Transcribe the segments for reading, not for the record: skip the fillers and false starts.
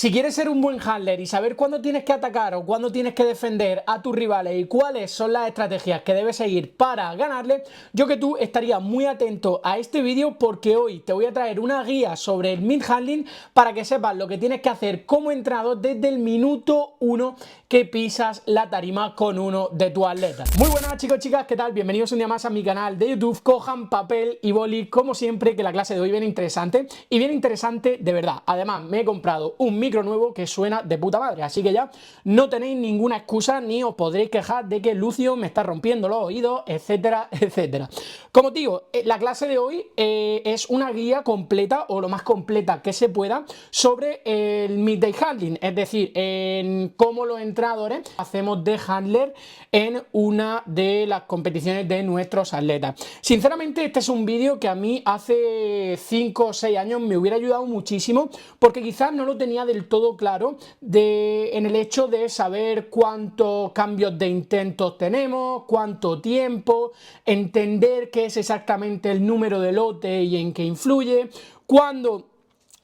Si quieres ser un buen handler y saber cuándo tienes que atacar o cuándo tienes que defender a tus rivales y cuáles son las estrategias que debes seguir para ganarle, yo que tú estaría muy atento a este vídeo porque hoy te voy a traer una guía sobre el mid handling para que sepas lo que tienes que hacer como entrenador desde el minuto 1 que pisas la tarima con uno de tus atletas. Muy buenas chicos, chicas, ¿qué tal? Bienvenidos un día más a mi canal de YouTube. Cojan papel y boli como siempre, que la clase de hoy viene interesante y viene interesante de verdad. Además, me he comprado un micro nuevo que suena de puta madre, así que ya no tenéis ninguna excusa ni os podréis quejar de que Lucio me está rompiendo los oídos, etcétera, etcétera. Como digo, la clase de hoy es una guía completa o lo más completa que se pueda sobre el midday handling, es decir, en cómo los entrenadores hacemos de handler en una de las competiciones de nuestros atletas. Sinceramente, este es un vídeo que a mí hace 5 o 6 años me hubiera ayudado muchísimo porque quizás no lo tenía del todo claro en el hecho de saber cuántos cambios de intentos tenemos, cuánto tiempo, entender qué es exactamente el número de lote y en qué influye, cuándo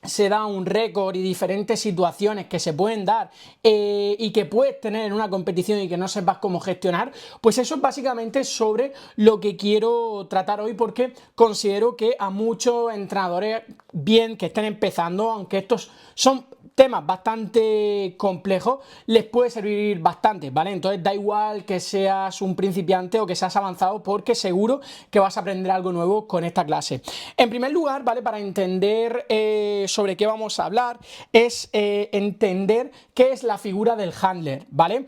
se da un récord y diferentes situaciones que se pueden dar y que puedes tener en una competición y que no sepas cómo gestionar, pues eso es básicamente sobre lo que quiero tratar hoy, porque considero que a muchos entrenadores bien que estén empezando, aunque estos son temas bastante complejos, les puede servir bastante, ¿vale? Entonces da igual que seas un principiante o que seas avanzado, porque seguro que vas a aprender algo nuevo con esta clase. En primer lugar, ¿vale? Para entender sobre qué vamos a hablar, es entender qué es la figura del handler, ¿vale?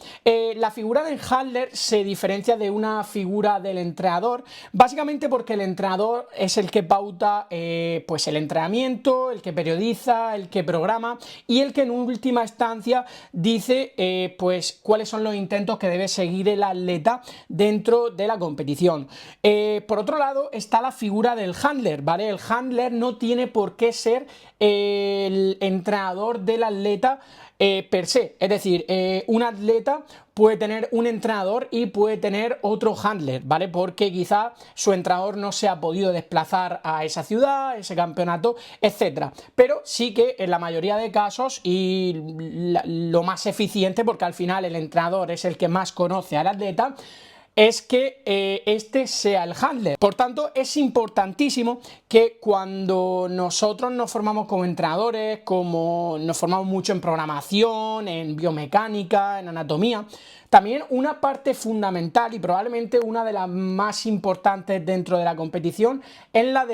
La figura del handler se diferencia de una figura del entrenador, básicamente porque el entrenador es el que pauta pues el entrenamiento, el que periodiza, el que programa y el que en última instancia dice pues cuáles son los intentos que debe seguir el atleta dentro de la competición. Por otro lado está la figura del handler, ¿vale? El handler no tiene por qué ser el entrenador del atleta per se, es decir, un atleta puede tener un entrenador y puede tener otro handler, ¿vale? Porque quizá su entrenador no se ha podido desplazar a esa ciudad, ese campeonato, etcétera. Pero sí que en la mayoría de casos y lo más eficiente, porque al final el entrenador es el que más conoce al atleta, es que este sea el handler. Por tanto, es importantísimo que cuando nosotros nos formamos como entrenadores, como nos formamos mucho en programación, en biomecánica, en anatomía, también una parte fundamental y probablemente una de las más importantes dentro de la competición es la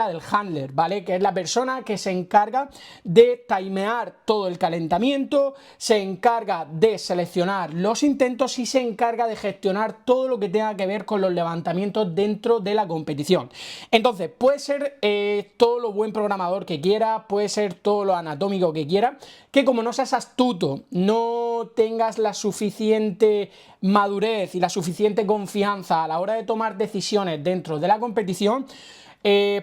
del handler, ¿vale? Que es la persona que se encarga de timear todo el calentamiento, se encarga de seleccionar los intentos y se encarga de gestionar todo lo que tenga que ver con los levantamientos dentro de la competición. Entonces, puede ser todo lo buen programador que quiera, puede ser todo lo anatómico que quiera, que como no seas astuto, no tengas la suficiente madurez y la suficiente confianza a la hora de tomar decisiones dentro de la competición,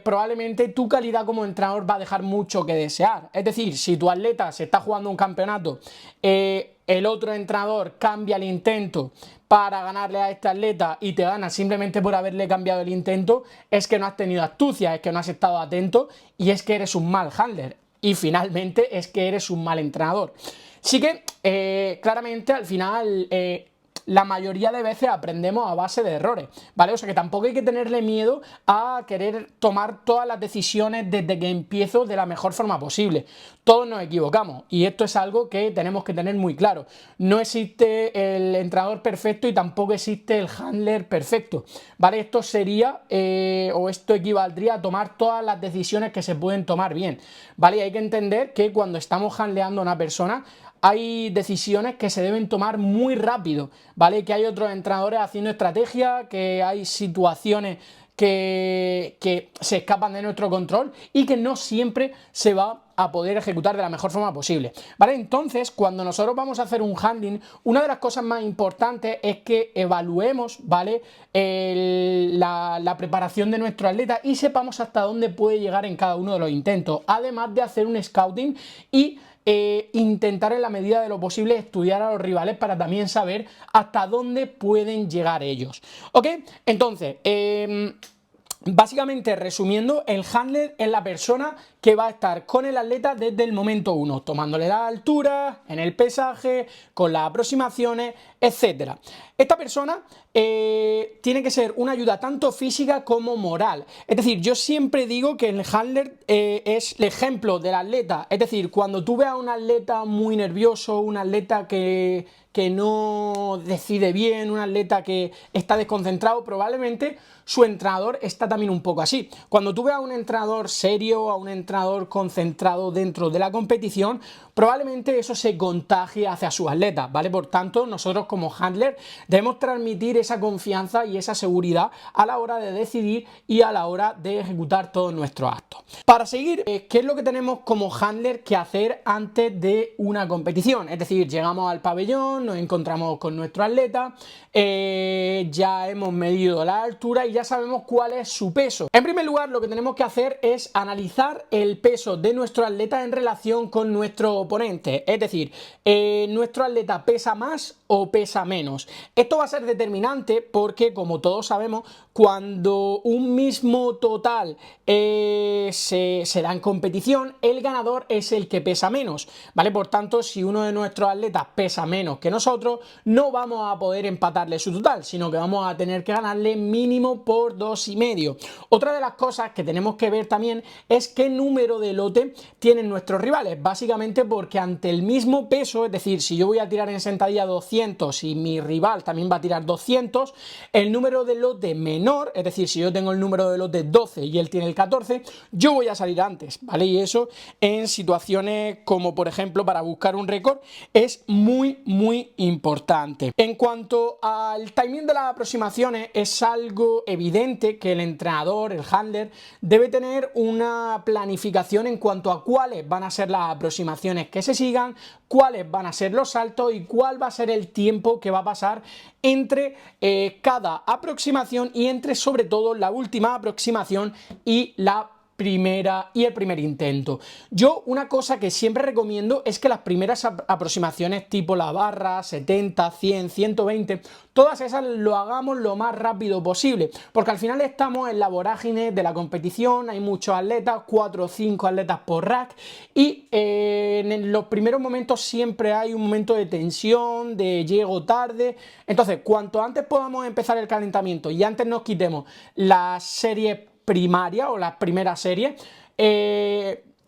probablemente tu calidad como entrenador va a dejar mucho que desear. Es decir, si tu atleta se está jugando un campeonato, el otro entrenador cambia el intento para ganarle a este atleta y te gana simplemente por haberle cambiado el intento, es que no has tenido astucia, es que no has estado atento y es que eres un mal handler. Y finalmente es que eres un mal entrenador. Sí que claramente al final la mayoría de veces aprendemos a base de errores, ¿vale? O sea que tampoco hay que tenerle miedo a querer tomar todas las decisiones desde que empiezo de la mejor forma posible. Todos nos equivocamos y esto es algo que tenemos que tener muy claro. No existe el entrenador perfecto y tampoco existe el handler perfecto, ¿vale? Esto sería o esto equivaldría a tomar todas las decisiones que se pueden tomar bien, ¿vale? Y hay que entender que cuando estamos handleando a una persona hay decisiones que se deben tomar muy rápido, ¿vale? Que hay otros entrenadores haciendo estrategia, que hay situaciones que se escapan de nuestro control y que no siempre se va a poder ejecutar de la mejor forma posible, ¿vale? Entonces, cuando nosotros vamos a hacer un handling, una de las cosas más importantes es que evaluemos, ¿vale? La preparación de nuestro atleta y sepamos hasta dónde puede llegar en cada uno de los intentos, además de hacer un scouting y intentar en la medida de lo posible estudiar a los rivales para también saber hasta dónde pueden llegar ellos, ¿ok? Entonces, Básicamente, resumiendo, el handler es la persona que va a estar con el atleta desde el momento uno, tomándole la altura, en el pesaje, con las aproximaciones, etcétera. Esta persona tiene que ser una ayuda tanto física como moral. Es decir, yo siempre digo que el handler es el ejemplo del atleta. Es decir, cuando tú veas a un atleta muy nervioso, un atleta que no decide bien, un atleta que está desconcentrado, probablemente su entrenador está también un poco así. Cuando tú veas a un entrenador serio, a un entrenador concentrado dentro de la competición, probablemente eso se contagie hacia sus atletas, ¿vale? Por tanto, nosotros como handler debemos transmitir esa confianza y esa seguridad a la hora de decidir y a la hora de ejecutar todos nuestros actos. Para seguir, ¿qué es lo que tenemos como handler que hacer antes de una competición? Es decir, llegamos al pabellón, nos encontramos con nuestro atleta, ya hemos medido la altura y ya sabemos cuál es su peso. En primer lugar, lo que tenemos que hacer es analizar el peso de nuestro atleta en relación con nuestro oponente. Es decir, ¿nuestro atleta pesa más o pesa menos? Esto va a ser determinante porque, como todos sabemos, cuando un mismo total se da en competición, el ganador es el que pesa menos, ¿vale? Por tanto, si uno de nuestros atletas pesa menos que nosotros, no vamos a poder empatarle su total, sino que vamos a tener que ganarle mínimo por 2,5. Otra de las cosas que tenemos que ver también es qué número de lote tienen nuestros rivales, básicamente porque ante el mismo peso, es decir, si yo voy a tirar en sentadilla 200 y mi rival también va a tirar 200, el número de lote menor, es decir, si yo tengo el número de lote 12 y él tiene el 14, yo voy a salir antes, ¿vale? Y eso en situaciones como, por ejemplo, para buscar un récord es muy importante. En cuanto al timing de las aproximaciones, es algo evidente que el entrenador, el handler, debe tener una planificación en cuanto a cuáles van a ser las aproximaciones que se sigan, cuáles van a ser los saltos y cuál va a ser el tiempo que va a pasar entre cada aproximación y entre, sobre todo, la última aproximación y el primer intento. Yo una cosa que siempre recomiendo es que las primeras aproximaciones tipo la barra, 70, 100, 120, todas esas lo hagamos lo más rápido posible, porque al final estamos en la vorágine de la competición, hay muchos atletas, 4 o 5 atletas por rack y en los primeros momentos siempre hay un momento de tensión, de llego tarde. Entonces, cuanto antes podamos empezar el calentamiento y antes nos quitemos las series primaria o la primera serie,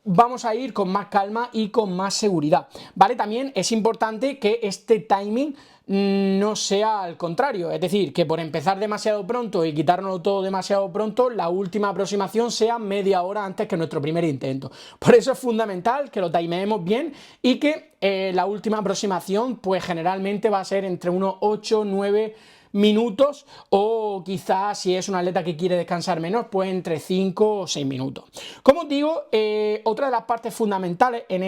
vamos a ir con más calma y con más seguridad, ¿vale? También es importante que este timing no sea al contrario, es decir, que por empezar demasiado pronto y quitárnoslo todo demasiado pronto, la última aproximación sea media hora antes que nuestro primer intento. Por eso es fundamental que lo timeemos bien y que la última aproximación pues generalmente va a ser entre unos 8, 9 minutos o quizás si es un atleta que quiere descansar menos, pues entre 5 o 6 minutos. Como os digo, otra de las partes fundamentales en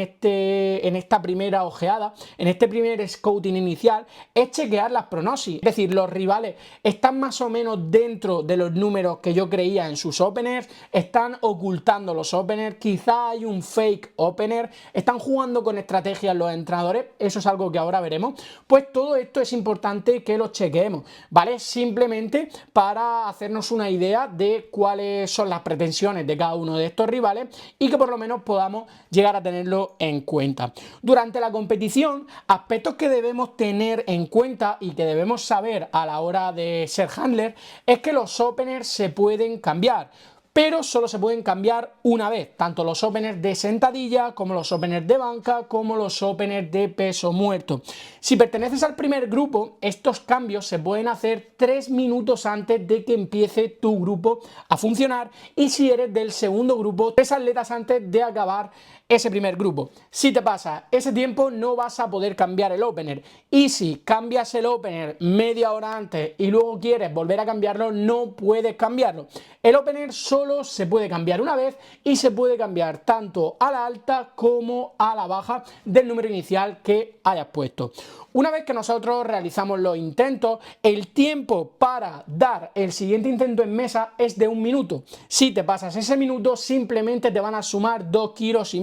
esta primera ojeada, en este primer scouting inicial, es chequear las prognosis. Es decir, los rivales están más o menos dentro de los números que yo creía en sus openers, están ocultando los openers, quizá hay un fake opener, están jugando con estrategias los entrenadores, eso es algo que ahora veremos. Pues todo esto es importante que lo chequeemos, ¿vale? Simplemente para hacernos una idea de cuáles son las pretensiones de cada uno de estos rivales y que por lo menos podamos llegar a tenerlo en cuenta. Durante la competición, aspectos que debemos tener en cuenta y que debemos saber a la hora de ser handler es que los openers se pueden cambiar, pero solo se pueden cambiar una vez, tanto los openers de sentadilla como los openers de banca como los openers de peso muerto. Si perteneces al primer grupo, estos cambios se pueden hacer 3 minutos antes de que empiece tu grupo a funcionar, y si eres del segundo grupo, 3 atletas antes de acabar ese primer grupo. Si te pasa ese tiempo, no vas a poder cambiar el opener, y si cambias el opener media hora antes y luego quieres volver a cambiarlo, no puedes cambiarlo. El opener solo se puede cambiar una vez y se puede cambiar tanto a la alta como a la baja del número inicial que hayas puesto. Una vez que nosotros realizamos los intentos, el tiempo para dar el siguiente intento en mesa es de 1 minuto. Si te pasas ese minuto, simplemente te van a sumar 2,5 kilos.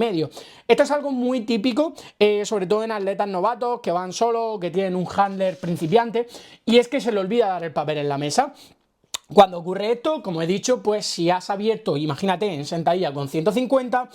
Esto es algo muy típico, sobre todo en atletas novatos que van solos, que tienen un handler principiante, y es que se le olvida dar el papel en la mesa. Cuando ocurre esto, como he dicho, pues si has abierto, imagínate, en sentadilla con 150,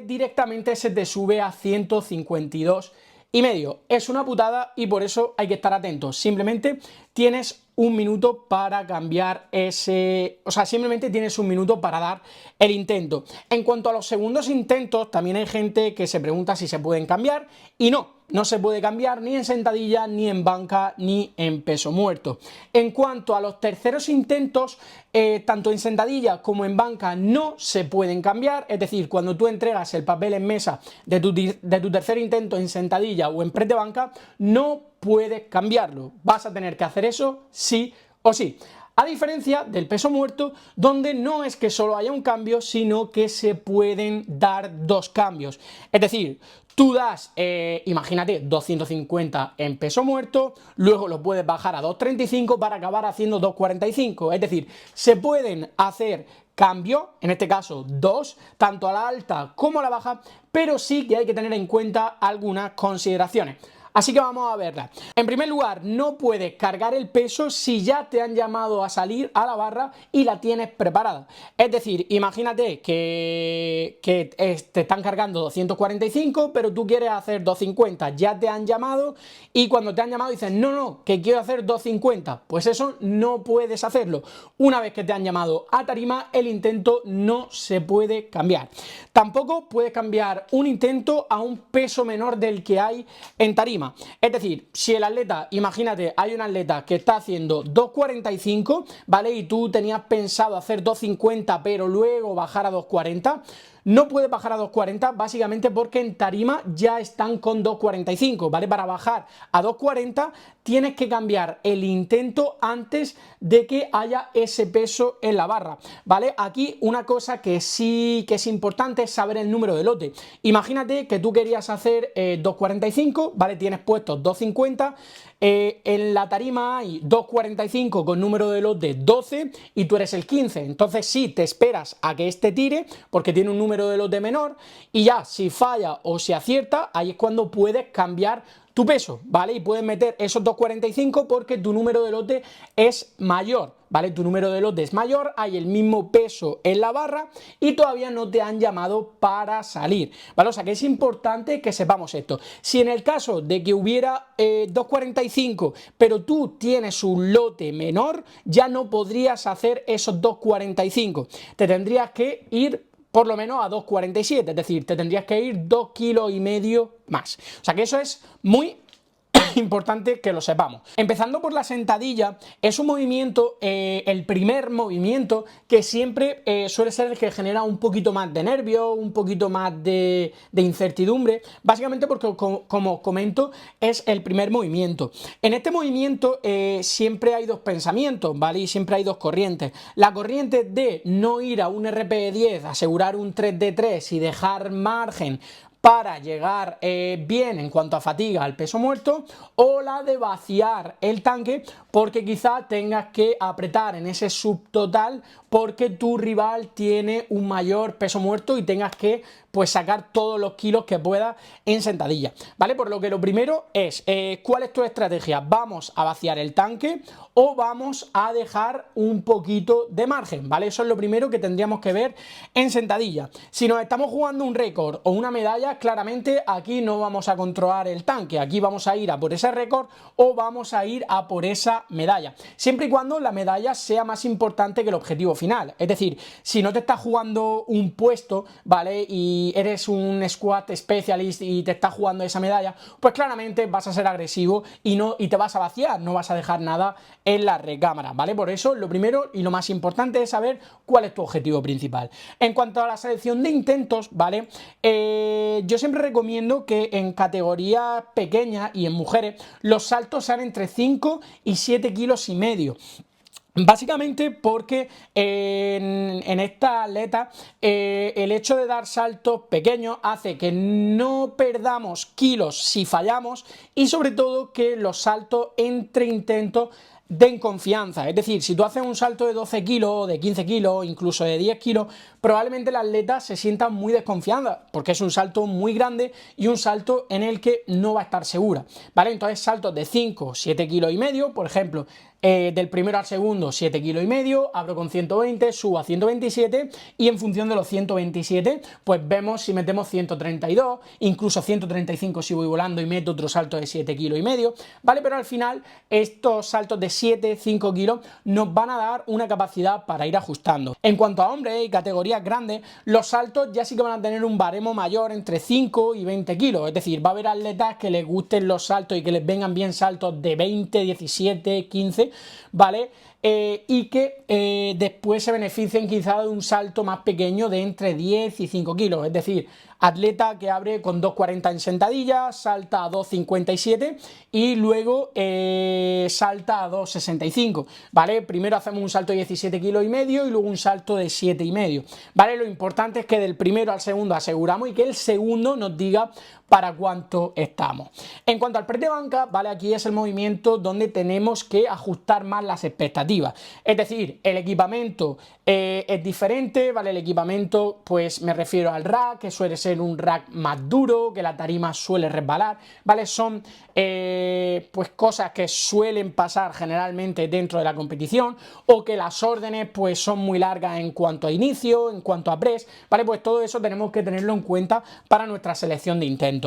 directamente se te sube a 152,5. Es una putada y por eso hay que estar atentos. Simplemente tienes un minuto para cambiar ese... O sea, simplemente tienes un minuto para dar el intento. En cuanto a los segundos intentos, también hay gente que se pregunta si se pueden cambiar y no se puede cambiar ni en sentadilla, ni en banca, ni en peso muerto. En cuanto a los terceros intentos, tanto en sentadilla como en banca no se pueden cambiar, es decir, cuando tú entregas el papel en mesa de tu tercer intento en sentadilla o en press de banca, no puedes cambiarlo. Vas a tener que hacer eso sí o sí. A diferencia del peso muerto, donde no es que solo haya un cambio, sino que se pueden dar dos cambios. Es decir, tú das, imagínate, 250 en peso muerto, luego lo puedes bajar a 235 para acabar haciendo 245. Es decir, se pueden hacer cambios, en este caso dos, tanto a la alta como a la baja, pero sí que hay que tener en cuenta algunas consideraciones. Así que vamos a verla. En primer lugar, no puedes cargar el peso si ya te han llamado a salir a la barra y la tienes preparada. Es decir, imagínate que te están cargando 245, pero tú quieres hacer 250, ya te han llamado y cuando te han llamado dicen, no, que quiero hacer 250. Pues eso no puedes hacerlo. Una vez que te han llamado a tarima, el intento no se puede cambiar. Tampoco puedes cambiar un intento a un peso menor del que hay en tarima. Es decir, si el atleta, imagínate, hay un atleta que está haciendo 2.45, ¿vale? Y tú tenías pensado hacer 2.50, pero luego bajar a 2.40, no puedes bajar a 2.40 básicamente porque en tarima ya están con 2.45, ¿vale? Para bajar a 2.40 tienes que cambiar el intento antes de que haya ese peso en la barra, ¿vale? Aquí una cosa que sí que es importante es saber el número de lote. Imagínate que tú querías hacer 2.45, ¿vale? Tienes puestos 2.50, en la tarima hay 2.45 con número de lote 12 y tú eres el 15, entonces sí, te esperas a que este tire porque tiene un número de lote menor y ya, si falla o si acierta, ahí es cuando puedes cambiar tu peso, ¿vale? Y puedes meter esos 2.45 porque tu número de lote es mayor, ¿vale? Tu número de lote es mayor, hay el mismo peso en la barra y todavía no te han llamado para salir, ¿vale? O sea que es importante que sepamos esto. Si en el caso de que hubiera 2.45, pero tú tienes un lote menor, ya no podrías hacer esos 2.45, te tendrías que ir por lo menos a 2.47, es decir, te tendrías que ir 2,5 kilos más. O sea que eso es muy importante que lo sepamos. Empezando por la sentadilla, es un movimiento, el primer movimiento, que siempre suele ser el que genera un poquito más de nervio, un poquito más de incertidumbre, básicamente porque, como comento, es el primer movimiento. En este movimiento siempre hay dos pensamientos, ¿vale? Y siempre hay dos corrientes. La corriente de no ir a un RPE10, asegurar un 3D3 y dejar margen para llegar bien en cuanto a fatiga al peso muerto, o la de vaciar el tanque porque quizá tengas que apretar en ese subtotal porque tu rival tiene un mayor peso muerto y tengas que pues sacar todos los kilos que puedas en sentadilla, ¿vale? Por lo que lo primero es, ¿cuál es tu estrategia? ¿Vamos a vaciar el tanque o vamos a dejar un poquito de margen? ¿Vale? Eso es lo primero que tendríamos que ver en sentadilla. Si nos estamos jugando un récord o una medalla, claramente aquí no vamos a controlar el tanque, aquí vamos a ir a por ese récord o vamos a ir a por esa medalla, siempre y cuando la medalla sea más importante que el objetivo final. Es decir, si no te estás jugando un puesto, ¿vale? Y eres un squat specialist y te estás jugando esa medalla, pues claramente vas a ser agresivo y te vas a vaciar, no vas a dejar nada en la recámara, ¿vale? Por eso lo primero y lo más importante es saber cuál es tu objetivo principal. En cuanto a la selección de intentos, ¿vale? Yo siempre recomiendo que en categorías pequeñas y en mujeres los saltos sean entre 5 y 7,5 kilos. Básicamente porque en esta atleta el hecho de dar saltos pequeños hace que no perdamos kilos si fallamos y sobre todo que los saltos entre intentos den confianza. Es decir, si tú haces un salto de 12 kilos, de 15 kilos, incluso de 10 kilos, probablemente la atleta se sienta muy desconfiada, porque es un salto muy grande y un salto en el que no va a estar segura, ¿vale? Entonces saltos de 5, 7 kilos y medio, por ejemplo, del primero al segundo 7 kilos y medio, abro con 120, subo a 127 y en función de los 127 pues vemos si metemos 132, incluso 135 si voy volando y meto otro salto de 7 kilos y medio, ¿vale? Pero al final estos saltos de 7, 5 kilos nos van a dar una capacidad para ir ajustando. En cuanto a hombres y categorías grandes, los saltos ya sí que van a tener un baremo mayor entre 5 y 20 kilos, es decir, va a haber atletas que les gusten los saltos y que les vengan bien saltos de 20, 17, 15, ¿vale? Y que después se beneficien quizá de un salto más pequeño de entre 10 y 5 kilos, es decir, atleta que abre con 2.40 en sentadilla, salta a 2.57 y luego salta a 2.65, ¿vale? Primero hacemos un salto de 17 kilos y medio y luego un salto de 7 y medio, ¿vale? Lo importante es que del primero al segundo aseguramos y que el segundo nos diga para cuánto estamos. En cuanto al press de banca, ¿vale? Aquí es el movimiento donde tenemos que ajustar más las expectativas. Es decir, el equipamiento es diferente, ¿vale? El equipamiento, pues me refiero al rack, que suele ser un rack más duro, que la tarima suele resbalar, ¿vale? Son pues cosas que suelen pasar generalmente dentro de la competición, o que las órdenes pues son muy largas en cuanto a inicio, en cuanto a press, ¿vale? Pues todo eso tenemos que tenerlo en cuenta para nuestra selección de intentos.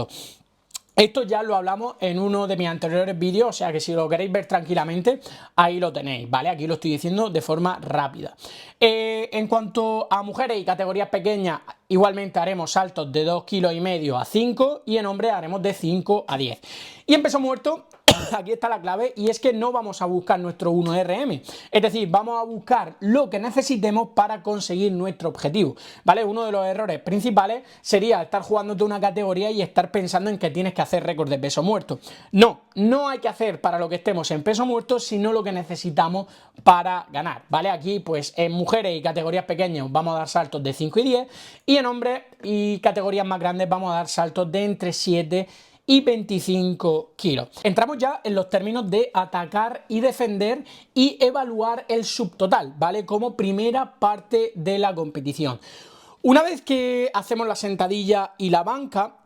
Esto ya lo hablamos en uno de mis anteriores vídeos, o sea que si lo queréis ver tranquilamente, ahí lo tenéis, ¿vale? Aquí lo estoy diciendo de forma rápida. En cuanto a mujeres y categorías pequeñas, igualmente haremos saltos de 2,5 kilos a 5 y en hombres haremos de 5 a 10. Y en peso muerto, aquí está la clave, y es que no vamos a buscar nuestro 1RM, es decir, vamos a buscar lo que necesitemos para conseguir nuestro objetivo, ¿vale? Uno de los errores principales sería estar jugándote una categoría y estar pensando en que tienes que hacer récord de peso muerto. No hay que hacer para lo que estemos en peso muerto, sino lo que necesitamos para ganar, ¿vale? Aquí, pues, en mujeres y categorías pequeñas vamos a dar saltos de 5 y 10, y en hombres y categorías más grandes vamos a dar saltos de entre 7 y 25 kilos. Entramos ya en los términos de atacar y defender y evaluar el subtotal, ¿vale? Como primera parte de la competición. Una vez que hacemos la sentadilla y la banca,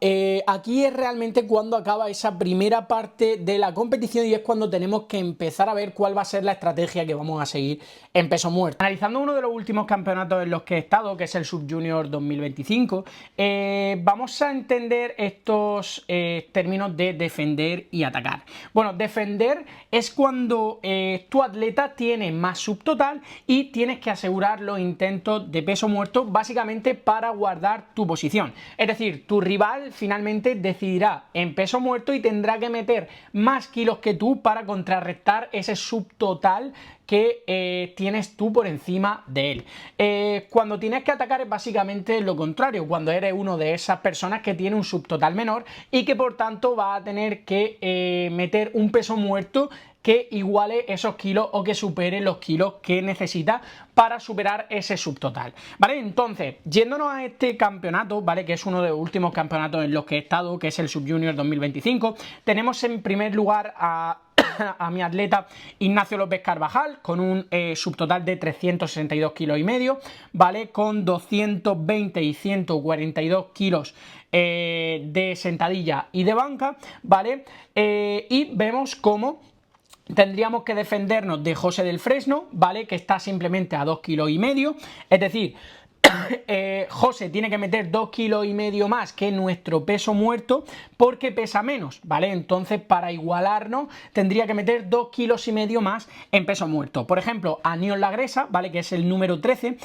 aquí es realmente cuando acaba esa primera parte de la competición y es cuando tenemos que empezar a ver cuál va a ser la estrategia que vamos a seguir en peso muerto. Analizando uno de los últimos campeonatos en los que he estado, que es el Sub Junior 2025, vamos a entender estos términos de defender y atacar. Bueno, defender es cuando tu atleta tiene más subtotal y tienes que asegurar los intentos de peso muerto, básicamente para guardar tu posición. Es decir, tu rival finalmente decidirá en peso muerto y tendrá que meter más kilos que tú para contrarrestar ese subtotal que tienes tú por encima de él. Cuando tienes que atacar es básicamente lo contrario, cuando eres uno de esas personas que tiene un subtotal menor y que por tanto va a tener que meter un peso muerto que iguale esos kilos o que supere los kilos que necesita para superar ese subtotal, ¿vale? Entonces, yéndonos a este campeonato, ¿vale? Que es uno de los últimos campeonatos en los que he estado, que es el Sub Junior 2025, tenemos en primer lugar a mi atleta Ignacio López Carvajal con un subtotal de 362 kilos y medio, ¿vale? Con 220 y 142 kilos de sentadilla y de banca, ¿vale? Y vemos cómo tendríamos que defendernos de José del Fresno, ¿vale? Que está simplemente a 2,5 kilos, es decir, José tiene que meter 2,5 kilos más que nuestro peso muerto porque pesa menos, ¿vale? Entonces, para igualarnos, tendría que meter 2,5 kilos más en peso muerto. Por ejemplo, Aniol Lagresa, ¿vale? Que es el número 13,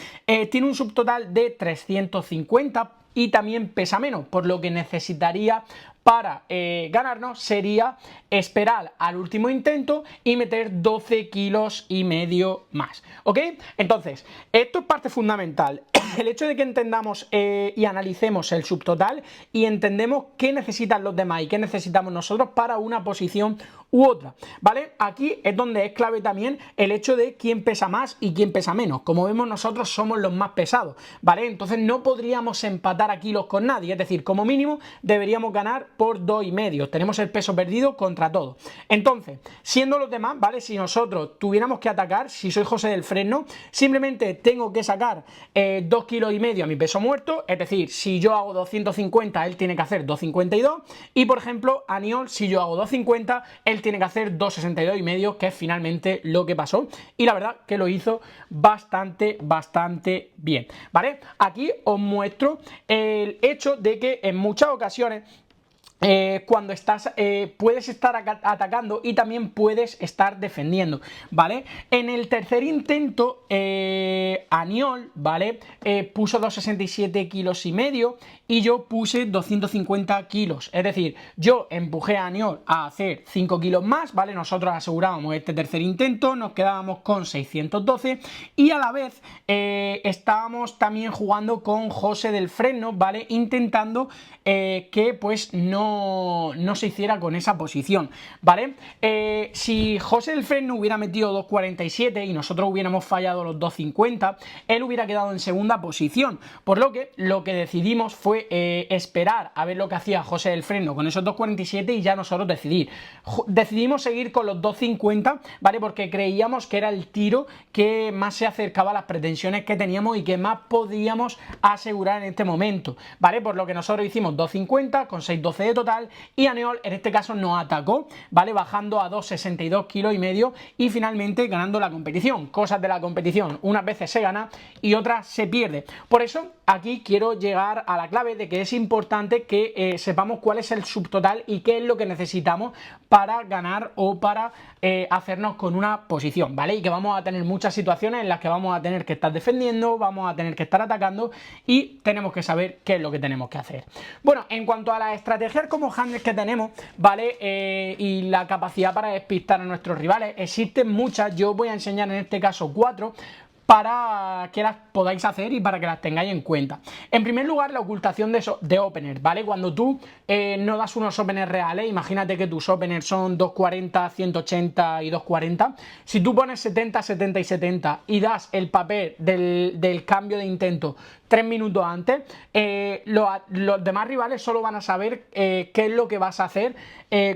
tiene un subtotal de 350 y también pesa menos, por lo que necesitaría para ganarnos sería esperar al último intento y meter 12,5 kilos más, ¿ok? Entonces, esto es parte fundamental, el hecho de que entendamos y analicemos el subtotal y entendemos qué necesitan los demás y qué necesitamos nosotros para una posición u otra, ¿vale? Aquí es donde es clave también el hecho de quién pesa más y quién pesa menos. Como vemos, nosotros somos los más pesados, ¿vale? Entonces no podríamos empatar a kilos con nadie, es decir, como mínimo deberíamos ganar por 2,5. Tenemos el peso perdido contra todo. Entonces, siendo los demás, ¿vale? Si nosotros tuviéramos que atacar, si soy José del Fresno, simplemente tengo que sacar 2,5 2,5 kilos a mi peso muerto, es decir, si yo hago 250, él tiene que hacer 252, y por ejemplo, Aniol, si yo hago 250, él tiene que hacer 262,5, que es finalmente lo que pasó, y la verdad que lo hizo bastante bien, ¿vale? Aquí os muestro el hecho de que en muchas ocasiones cuando estás, puedes estar atacando y también puedes estar defendiendo, ¿vale? En el tercer intento, Aniol, ¿vale? Puso 267,5 kilos y yo puse 250 kilos. Es decir, yo empujé a Aniol a hacer 5 kilos más, ¿vale? Nosotros asegurábamos este tercer intento, nos quedábamos con 612 y a la vez estábamos también jugando con José del Fresno, ¿vale? Intentando que pues no se hiciera con esa posición, ¿vale? Si José del Fresno hubiera metido 2.47 y nosotros hubiéramos fallado los 2.50, él hubiera quedado en segunda posición, por lo que decidimos fue esperar a ver lo que hacía José del Fresno con esos 2.47 y ya nosotros decidimos seguir con los 2.50, ¿vale? Porque creíamos que era el tiro que más se acercaba a las pretensiones que teníamos y que más podíamos asegurar en este momento, ¿vale? Por lo que nosotros hicimos 2.50 con 6.12 de total y Aniol en este caso nos atacó, ¿vale? Bajando a 2.62 kilos y finalmente ganando la competición. Cosas de la competición, unas veces se gana y otras se pierde. Por eso aquí quiero llegar a la clave de que es importante que sepamos cuál es el subtotal y qué es lo que necesitamos para ganar o para hacernos con una posición, ¿vale? Y que vamos a tener muchas situaciones en las que vamos a tener que estar defendiendo, vamos a tener que estar atacando y tenemos que saber qué es lo que tenemos que hacer. Bueno, en cuanto a las estrategias como handles que tenemos, ¿vale? Y la capacidad para despistar a nuestros rivales, existen muchas, yo voy a enseñar en este caso 4 para que las podáis hacer y para que las tengáis en cuenta. En primer lugar, la ocultación de openers, ¿vale? Cuando tú no das unos openers reales, imagínate que tus openers son 240, 180 y 240, si tú pones 70, 70 y 70 y das el papel del cambio de intento 3 minutos antes, los demás rivales solo van a saber qué es lo que vas a hacer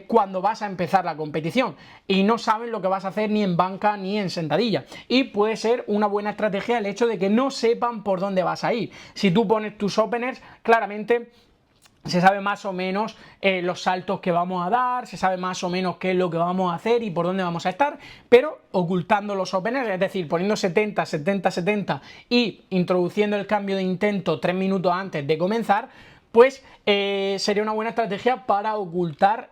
cuando vas a empezar la competición y no saben lo que vas a hacer ni en banca ni en sentadilla, y puede ser una buena estrategia el hecho de que no sepan por dónde vas a ir. Si tú pones tus openers, claramente se sabe más o menos los saltos que vamos a dar, se sabe más o menos qué es lo que vamos a hacer y por dónde vamos a estar, pero ocultando los openers, es decir, poniendo 70, 70, 70 y introduciendo el cambio de intento 3 minutos antes de comenzar, pues sería una buena estrategia para ocultar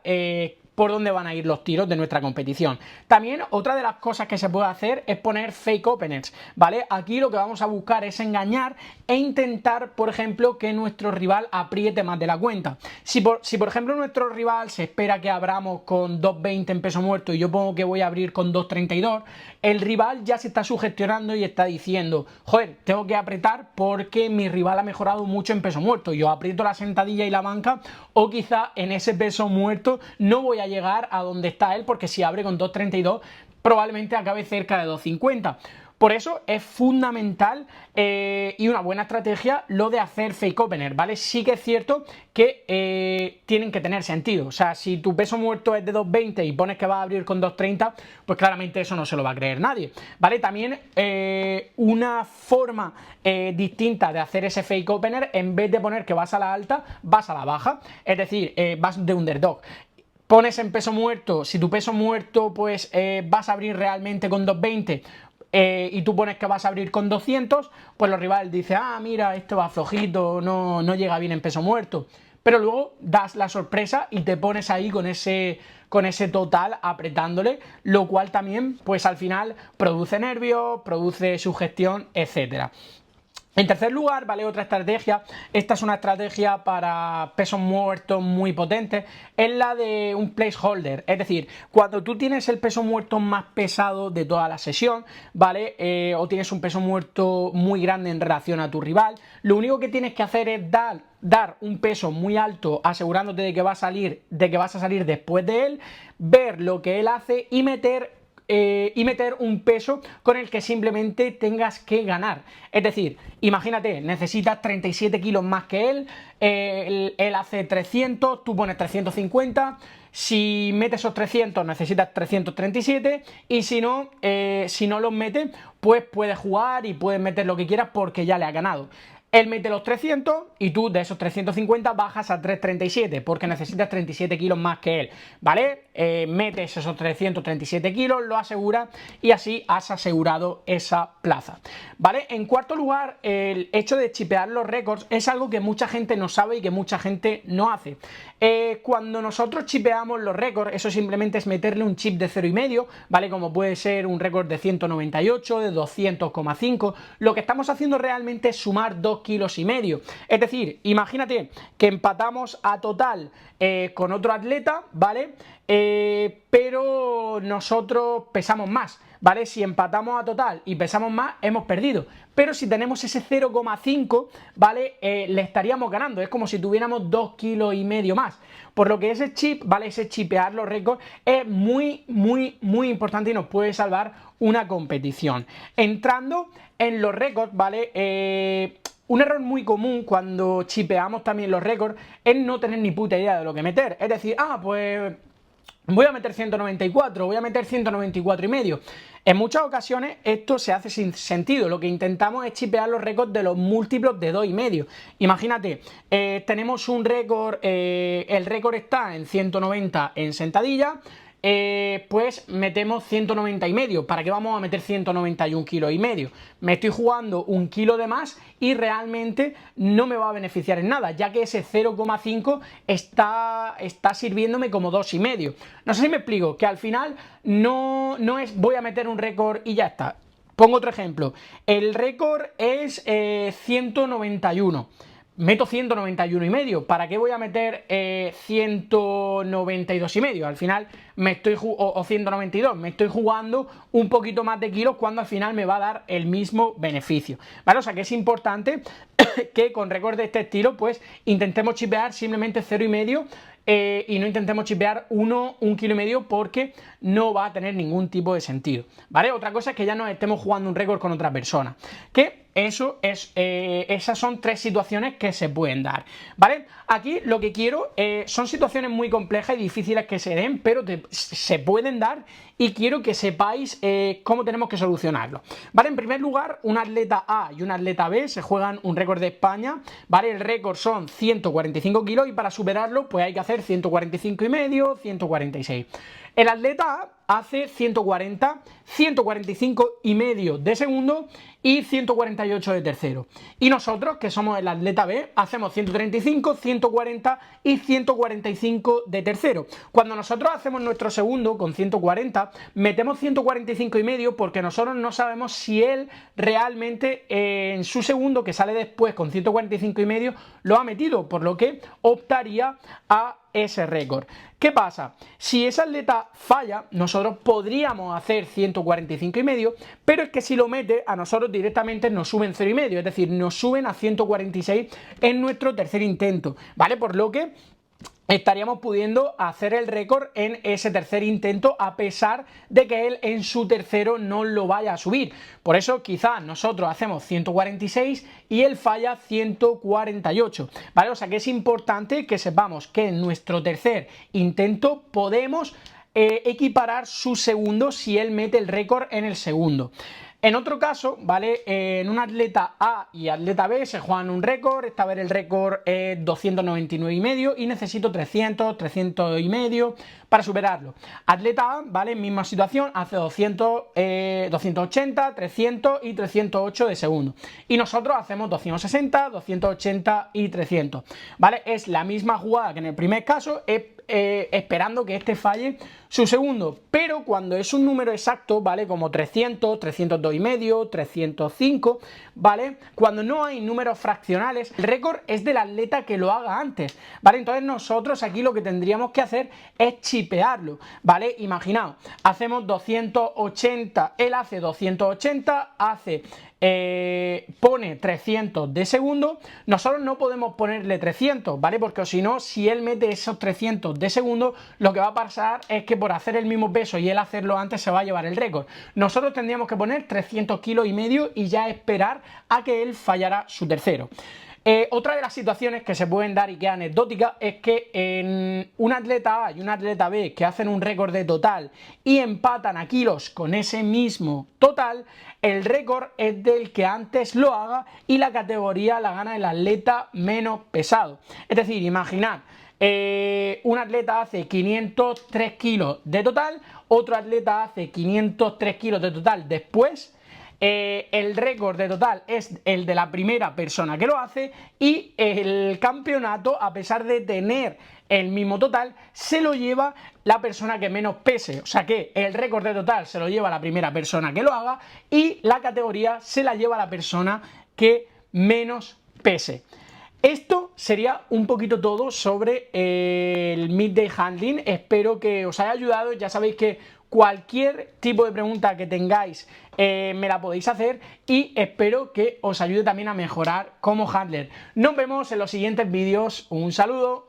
por dónde van a ir los tiros de nuestra competición. También otra de las cosas que se puede hacer es poner fake openers, ¿vale? Aquí lo que vamos a buscar es engañar e intentar, por ejemplo, que nuestro rival apriete más de la cuenta. Si por ejemplo nuestro rival se espera que abramos con 2.20 en peso muerto y yo pongo que voy a abrir con 2.32, el rival ya se está sugestionando y está diciendo, joder, tengo que apretar porque mi rival ha mejorado mucho en peso muerto, yo aprieto la sentadilla y la banca, o quizá en ese peso muerto no voy a llegar a donde está él, porque si abre con 2.32 probablemente acabe cerca de 2.50. Por eso es fundamental y una buena estrategia lo de hacer fake opener, ¿vale? Sí que es cierto que tienen que tener sentido. O sea, si tu peso muerto es de 2.20 y pones que vas a abrir con 2.30, pues claramente eso no se lo va a creer nadie, ¿vale? También una forma distinta de hacer ese fake opener, en vez de poner que vas a la alta, vas a la baja. Es decir, vas de underdog. Pones en peso muerto, si tu peso muerto pues vas a abrir realmente con 2.20 y tú pones que vas a abrir con 200, pues los rivales dicen, ah, mira, esto va flojito, no llega bien en peso muerto. Pero luego das la sorpresa y te pones ahí con ese total apretándole, lo cual también pues al final produce nervios, produce sugestión, etcétera. En tercer lugar, ¿vale? Otra estrategia, esta es una estrategia para pesos muertos muy potente, es la de un placeholder, es decir, cuando tú tienes el peso muerto más pesado de toda la sesión, ¿vale? O tienes un peso muerto muy grande en relación a tu rival, lo único que tienes que hacer es dar un peso muy alto asegurándote de que vas a salir después de él, ver lo que él hace y meter y meter un peso con el que simplemente tengas que ganar. Es decir, imagínate, necesitas 37 kilos más que él hace 300, tú pones 350, si metes esos 300 necesitas 337 y si no los metes, pues puedes jugar y puedes meter lo que quieras porque ya le has ganado. Él mete los 300 y tú de esos 350 bajas a 337 porque necesitas 37 kilos más que él, ¿vale? Metes esos 337 kilos, lo aseguras y así has asegurado esa plaza, ¿vale? En cuarto lugar, el hecho de chipear los récords es algo que mucha gente no sabe y que mucha gente no hace. Cuando nosotros chipeamos los récords, eso simplemente es meterle un chip de 0,5, ¿vale? Como puede ser un récord de 198, de 200,5. Lo que estamos haciendo realmente es sumar 2,5 kilos. Es decir, imagínate que empatamos a total con otro atleta, ¿vale? Pero nosotros pesamos más, ¿vale? Si empatamos a total y pesamos más, hemos perdido. Pero si tenemos ese 0,5, ¿vale? Le estaríamos ganando. Es como si tuviéramos 2,5 kilos más. Por lo que ese chip, ¿vale? Ese chipear los récords es muy, muy, muy importante y nos puede salvar una competición. Entrando en los récords, ¿vale? Un error muy común cuando chipeamos también los récords es no tener ni puta idea de lo que meter. Es decir, pues voy a meter 194, voy a meter 194 y medio. En muchas ocasiones esto se hace sin sentido. Lo que intentamos es chipear los récords de los múltiplos de 2,5. Imagínate, tenemos un récord, el récord está en 190 en sentadilla. Pues metemos 190 y medio. ¿Para qué vamos a meter 191 kilos y medio? Me estoy jugando un kilo de más y realmente no me va a beneficiar en nada, ya que ese 0,5 está sirviéndome como 2,5. No sé si me explico, que al final no es voy a meter un récord y ya está. Pongo otro ejemplo. El récord es 191. Meto 191 y medio. ¿Para qué voy a meter 192 y medio? Al final o 192, me estoy jugando un poquito más de kilos cuando al final me va a dar el mismo beneficio, ¿vale? O sea que es importante que con récords de este estilo pues intentemos chipear simplemente 0,5 y no intentemos chipear 1,5 kilos porque no va a tener ningún tipo de sentido, ¿vale? Otra cosa es que ya nos estemos jugando un récord con otra persona, que esas son 3 situaciones que se pueden dar, ¿vale? Aquí lo que quiero son situaciones muy complejas y difíciles que se den, pero se pueden dar y quiero que sepáis cómo tenemos que solucionarlo, ¿vale? En primer lugar, un atleta A y un atleta B se juegan un récord de España, ¿vale? El récord son 145 kilos y para superarlo pues hay que hacer 145 y medio, 146. El atleta A hace 140, 145 y medio de segundo y 148 de tercero. Y nosotros, que somos el atleta B, hacemos 135, 140 y 145 de tercero. Cuando nosotros hacemos nuestro segundo con 140, metemos 145 y medio porque nosotros no sabemos si él realmente en su segundo, que sale después con 145 y medio, lo ha metido, por lo que optaría a ese récord. ¿Qué pasa? Si ese atleta falla, nosotros podríamos hacer 145 y medio, pero es que si lo mete, a nosotros directamente nos suben 0,5, y medio, es decir, nos suben a 146 en nuestro tercer intento, ¿vale? Por lo que estaríamos pudiendo hacer el récord en ese tercer intento a pesar de que él en su tercero no lo vaya a subir. Por eso quizás nosotros hacemos 146 y él falla 148, ¿vale? O sea que es importante que sepamos que en nuestro tercer intento podemos equiparar su segundo si él mete el récord en el segundo. En otro caso, ¿vale? En un atleta A y atleta B se juegan un récord. Esta vez el récord es 299 y medio y necesito 300, 300 y medio para superarlo. Atleta A, ¿vale? Misma situación, hace 200, 280, 300 y 308 de segundo. Y nosotros hacemos 260, 280 y 300, ¿vale? Es la misma jugada que en el primer caso, esperando que este falle su segundo, pero cuando es un número exacto, ¿vale? Como 300, 302 y medio, 305, ¿vale? Cuando no hay números fraccionales, el récord es del atleta que lo haga antes, ¿vale? Entonces nosotros aquí lo que tendríamos que hacer es chipearlo, ¿vale? Imaginaos, hacemos 280, él hace 280, pone 300 de segundo, nosotros no podemos ponerle 300, ¿vale? Porque si no, si él mete esos 300 milésimos de segundo, lo que va a pasar es que por hacer el mismo peso y él hacerlo antes se va a llevar el récord. Nosotros tendríamos que poner 300,5 kilos y ya esperar a que él fallara su tercero. Otra de las situaciones que se pueden dar y que es anecdótica es que en un atleta A y un atleta B que hacen un récord de total y empatan a kilos con ese mismo total, el récord es del que antes lo haga y la categoría la gana el atleta menos pesado. Es decir, imaginad, un atleta hace 503 kilos de total, otro atleta hace 503 kilos de total después. El récord de total es el de la primera persona que lo hace y el campeonato, a pesar de tener el mismo total, se lo lleva la persona que menos pese. O sea que el récord de total se lo lleva la primera persona que lo haga y la categoría se la lleva la persona que menos pese. Esto sería un poquito todo sobre el Midday Handling. Espero que os haya ayudado. Ya sabéis que cualquier tipo de pregunta que tengáis me la podéis hacer y espero que os ayude también a mejorar como handler. Nos vemos en los siguientes vídeos. Un saludo.